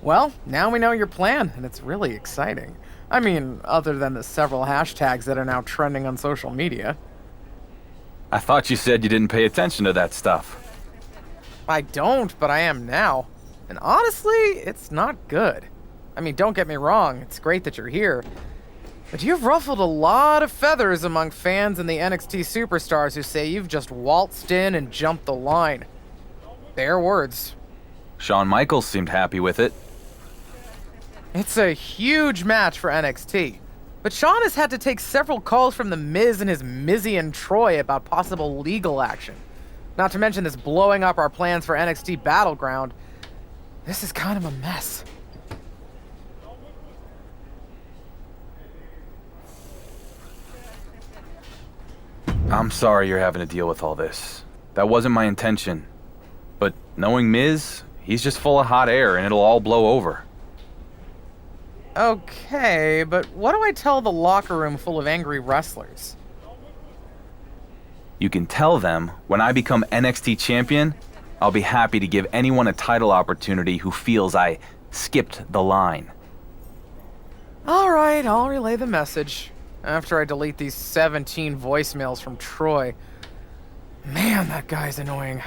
Well, now we know your plan, and it's really exciting. I mean, other than the several hashtags that are now trending on social media. I thought you said you didn't pay attention to that stuff. I don't, but I am now. And honestly, it's not good. I mean, don't get me wrong, it's great that you're here. But you've ruffled a lot of feathers among fans and the NXT superstars who say you've just waltzed in and jumped the line. Their words. Shawn Michaels seemed happy with it. It's a huge match for NXT. But Shawn has had to take several calls from The Miz and his Mizzy and Troy about possible legal action. Not to mention this blowing up our plans for NXT Battleground. This is kind of a mess. I'm sorry you're having to deal with all this. That wasn't my intention. But knowing Miz, he's just full of hot air and it'll all blow over. Okay, but what do I tell the locker room full of angry wrestlers? You can tell them, when I become NXT champion, I'll be happy to give anyone a title opportunity who feels I skipped the line. Alright, I'll relay the message. After I delete these 17 voicemails from Troy. Man, that guy's annoying.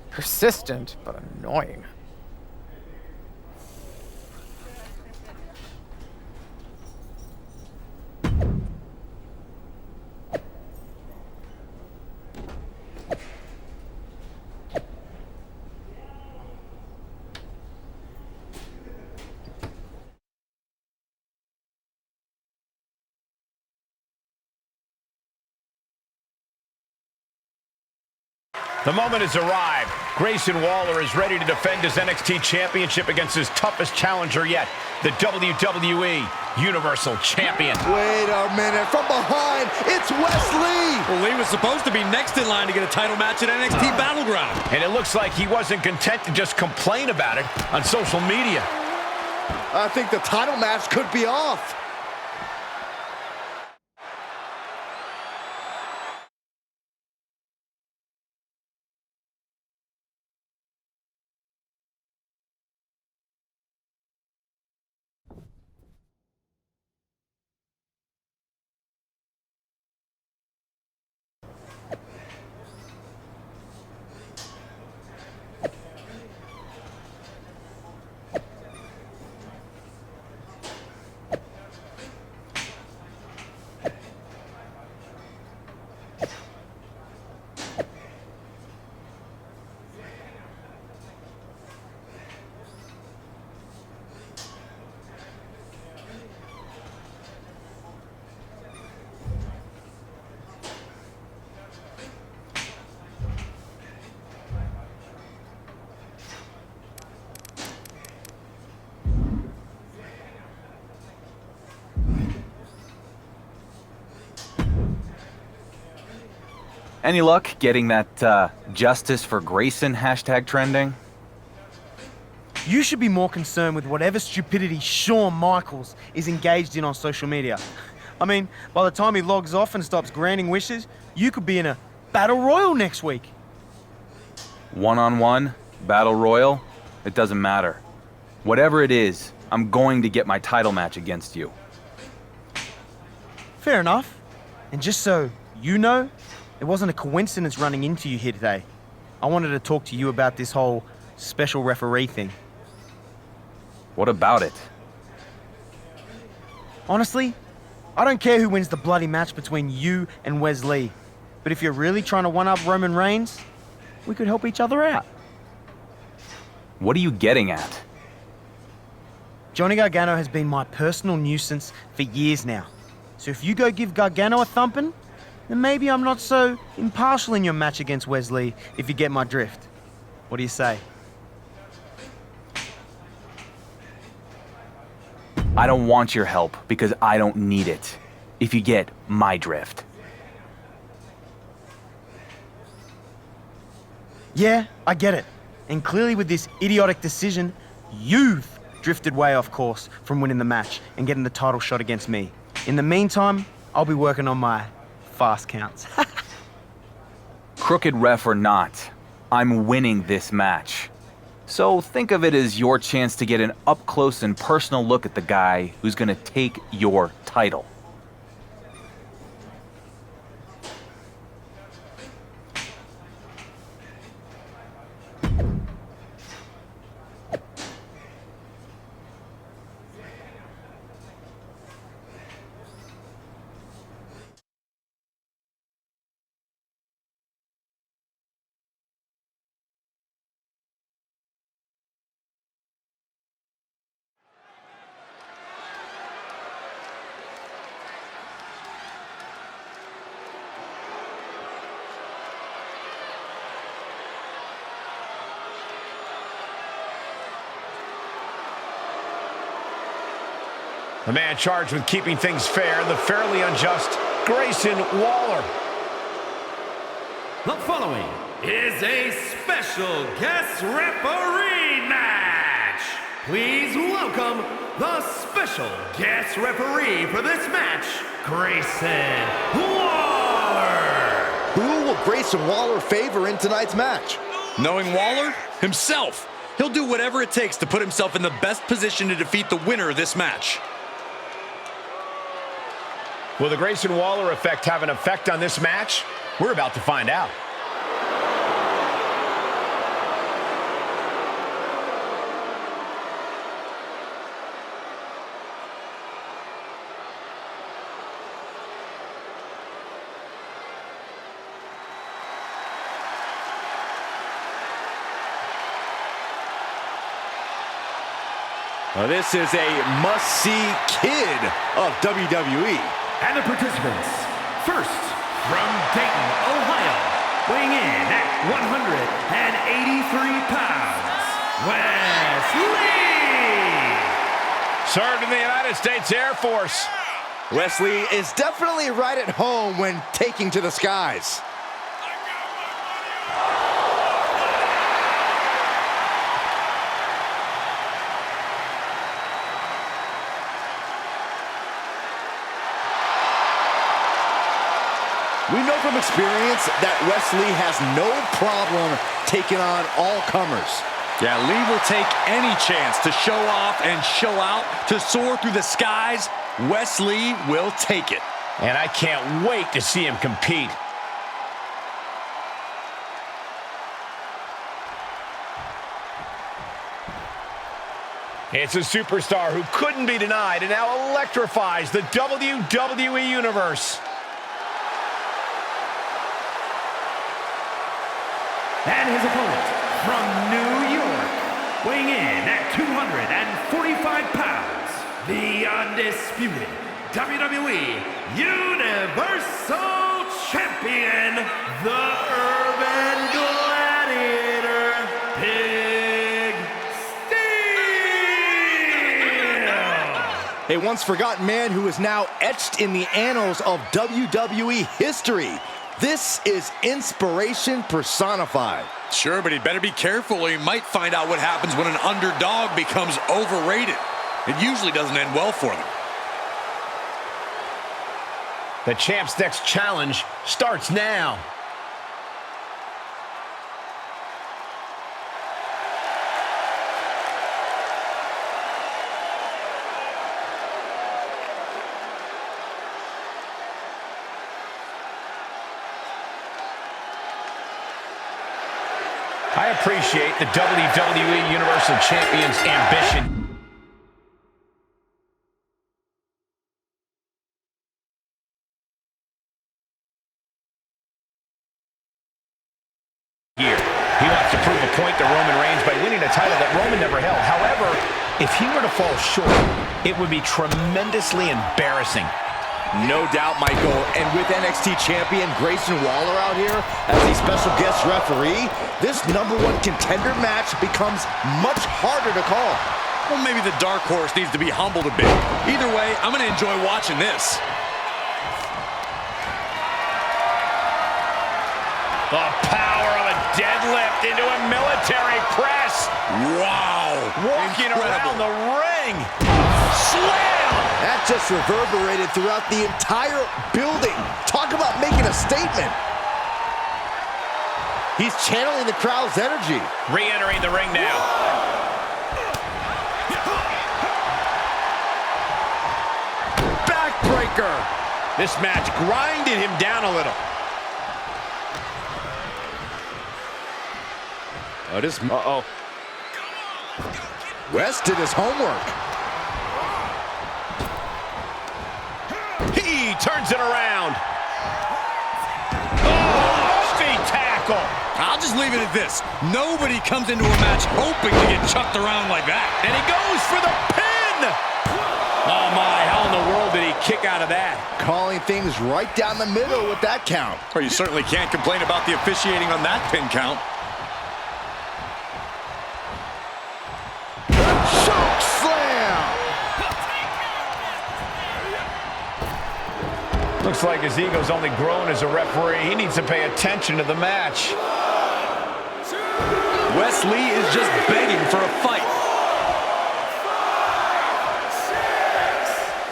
Persistent, but annoying. The moment has arrived. Grayson Waller is ready to defend his NXT Championship against his toughest challenger yet, the WWE Universal Champion. Wait a minute, from behind, it's Wesley! Well, Lee was supposed to be next in line to get a title match at NXT Battleground. And it looks like he wasn't content to just complain about it on social media. I think the title match could be off. Any luck getting that Justice for Grayson hashtag trending? You should be more concerned with whatever stupidity Shawn Michaels is engaged in on social media. I mean, by the time he logs off and stops granting wishes, you could be in a battle royal next week. One-on-one, battle royal, it doesn't matter. Whatever it is, I'm going to get my title match against you. Fair enough. And just so you know, it wasn't a coincidence running into you here today. I wanted to talk to you about this whole special referee thing. What about it? Honestly, I don't care who wins the bloody match between you and Wesley. But if you're really trying to one-up Roman Reigns, we could help each other out. What are you getting at? Johnny Gargano has been my personal nuisance for years now. So if you go give Gargano a thumping, then maybe I'm not so impartial in your match against Wesley, if you get my drift. What do you say? I don't want your help because I don't need it. If you get my drift. Yeah, I get it. And clearly with this idiotic decision, you've drifted way off course from winning the match and getting the title shot against me. In the meantime, I'll be working on my fast counts. Crooked ref or not, I'm winning this match. So think of it as your chance to get an up-close and personal look at the guy who's going to take your title. The man charged with keeping things fair, the fairly unjust Grayson Waller. The following is a special guest referee match. Please welcome the special guest referee for this match, Grayson Waller. Who will Grayson Waller favor in tonight's match? Knowing Waller? Himself. He'll do whatever it takes to put himself in the best position to defeat the winner of this match. Will the Grayson Waller effect have an effect on this match? We're about to find out. This is a must-see kid of WWE. And the participants, first, from Dayton, Ohio, weighing in at 183 pounds, Wesley! Served in the United States Air Force. Wesley is definitely right at home when taking to the skies. We know from experience that Wesley has no problem taking on all comers. Yeah, Lee will take any chance to show off and show out, to soar through the skies. Wesley will take it. And I can't wait to see him compete. It's a superstar who couldn't be denied and now electrifies the WWE Universe. And his opponent, from New York, weighing in at 245 pounds, the undisputed WWE Universal Champion, the Urban Gladiator, Big Steel! A once forgotten man who is now etched in the annals of WWE history. This is inspiration personified. Sure, but he'd better be careful or he might find out what happens when an underdog becomes overrated. It usually doesn't end well for them. The champ's next challenge starts now. I appreciate the WWE Universal Champion's ambition. Here, he wants to prove a point to Roman Reigns by winning a title that Roman never held. However, if he were to fall short, it would be tremendously embarrassing. No doubt, Michael. And with NXT champion Grayson Waller out here as a special guest referee, this #1 contender match becomes much harder to call. Well, maybe the dark horse needs to be humbled a bit. Either way, I'm going to enjoy watching this. The power of a deadlift into a military press. Wow. Walking around the ring. Slam! That just reverberated throughout the entire building. Talk about making a statement. He's channeling the crowd's energy. Re-entering the ring now. Backbreaker. This match grinded him down a little. Uh-oh. West did his homework. He turns it around. Oh, feet tackle. I'll just leave it at this. Nobody comes into a match hoping to get chucked around like that. And he goes for the pin. Oh, my. How in the world did he kick out of that? Calling things right down the middle with that count. Well, you certainly can't complain about the officiating on that pin count. Choke slam. Looks like his ego's only grown as a referee. He needs to pay attention to the match. Wes Lee is just begging for a fight.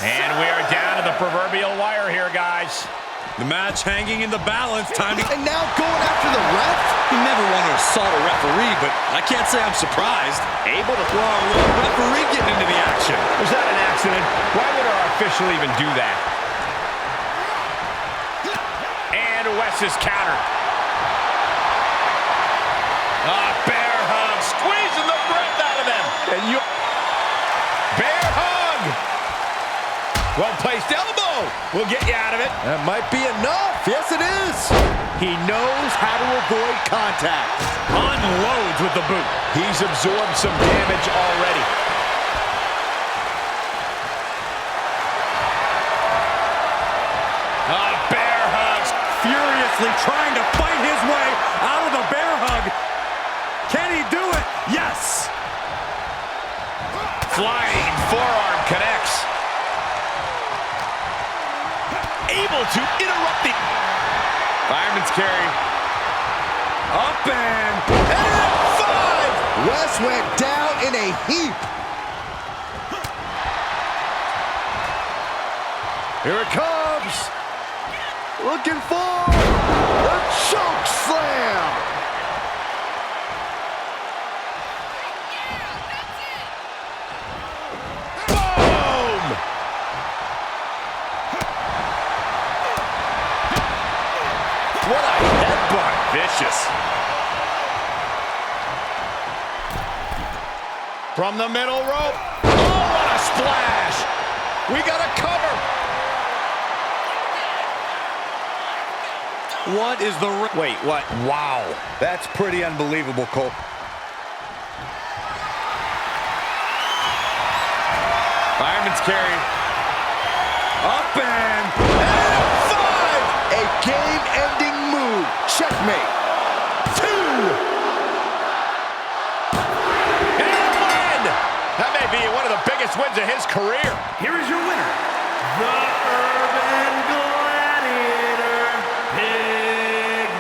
And we are down to the proverbial wire here, guys. The match hanging in the balance. Time to... And now going after the ref? You never want to assault a referee, but I can't say I'm surprised. Able to throw a little referee getting into the action. Was that an accident? Why would our official even do that? And Wes is countered. Bear hug, squeezing the breath out of them. And you... Bear hug. Well-placed elbow will get you out of it. That might be enough. Yes, it is. He knows how to avoid contact. Unloads with the boot. He's absorbed some damage already. Bear hugs. Furiously trying to fight his way out of the bear hug. Can he do it? Yes. Flying forearm connects. Able to interrupt the... Fireman's carry. Up and... And 5! Wes went down in a heap. Here it comes. Looking for the choke slam. Boom! What a headbutt. Vicious. From the middle rope. Oh, what a splash! We got a cover. What is the... Wait, what? Wow. That's pretty unbelievable, Cole. Fireman's carry. Up and... 5! A game-ending move. Checkmate. 2! And win! That may be one of the biggest wins of his career. Here is your winner, the Urban Gladiator, Big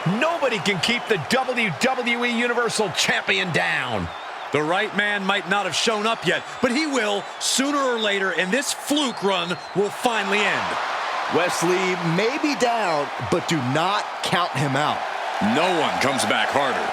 Steel! Nobody can keep the WWE Universal Champion down. The right man might not have shown up yet, but he will sooner or later, and this fluke run will finally end. Wes Lee may be down, but do not count him out. No one comes back harder.